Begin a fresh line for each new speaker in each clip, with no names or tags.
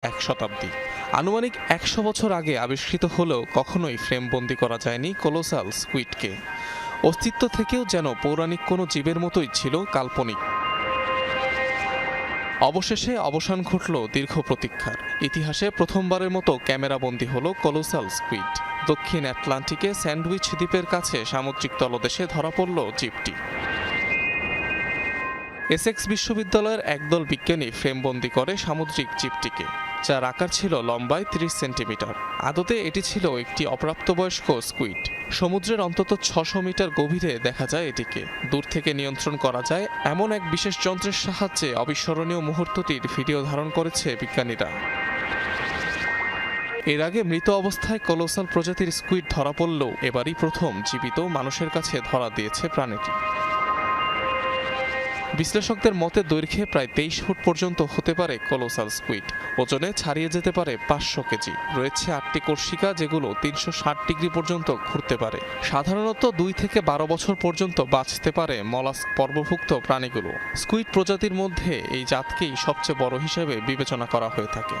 এক শতাব্দী। আনুমানিক ১০০ বছর আগে আবিষ্কৃত হলেও কখনোই ফ্রেমবন্দি করা যায়নি কোলোসাল স্কুইডকে। অস্তিত্ব থেকেও যেন পৌরাণিক কোনো জীবের মতোই ছিল কাল্পনিক। অবশেষে অবসান ঘটল দীর্ঘ প্রতীক্ষার। ইতিহাসে প্রথমবারের মতো ক্যামেরাবন্দি হলো কোলোসাল স্কুইড। দক্ষিণ আটলান্টিকে স্যান্ডউইচ দ্বীপের কাছে সামুদ্রিক তলদেশে ধরা পড়ল জীবটি। এসেক্স বিশ্ববিদ্যালয়ের একদল বিজ্ঞানী ফ্রেমবন্দি করে সামুদ্রিক জীবটিকে, যার আকার ছিল লম্বায় ৩০ সেন্টিমিটার। আদতে এটি ছিল একটি অপ্রাপ্তবয়স্ক স্কুইড। সমুদ্রের অন্তত ৬০০ মিটার গভীরে দেখা যায় এটিকে। দূর থেকে নিয়ন্ত্রণ করা যায় এমন এক বিশেষ যন্ত্রের সাহায্যে অবিস্মরণীয় মুহূর্তটির ভিডিও ধারণ করেছে বিজ্ঞানীরা। এর আগে মৃত অবস্থায় কোলোসাল প্রজাতির স্কুইড ধরা পড়লেও এবারই প্রথম জীবিত মানুষের কাছে ধরা দিয়েছে প্রাণীটি। বিশ্লেষকদের মতে দৈর্ঘ্যে প্রায় ২৩ ফুট পর্যন্ত হতে পারে কোলোসাল স্কুইড। ওজনে ছাড়িয়ে যেতে পারে ৫০০ কেজি। রয়েছে ৮টি কোর্সিকা, যেগুলো ৩৬০ ডিগ্রি পর্যন্ত ঘুরতে পারে। সাধারণত ২ থেকে ১২ বছর পর্যন্ত বাঁচতে পারে মলাস্ক পর্বভুক্ত প্রাণীগুলো। স্কুইড প্রজাতির মধ্যে এই জাতকেই সবচেয়ে বড় হিসেবে বিবেচনা করা হয়ে থাকে।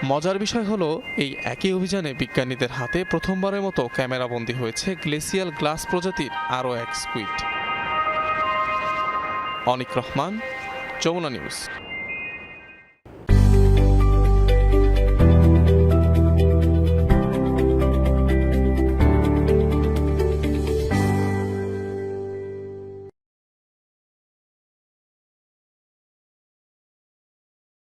মজার বিষয় হলো, এই একই অভিযানে বিজ্ঞানীদের হাতে প্রথমবারের মতো ক্যামেরাবন্দী হয়েছে গ্লেসিয়াল গ্লাস প্রজাতির আরও এক স্কুইড। অনিক রহমান, যমুনা নিউজ।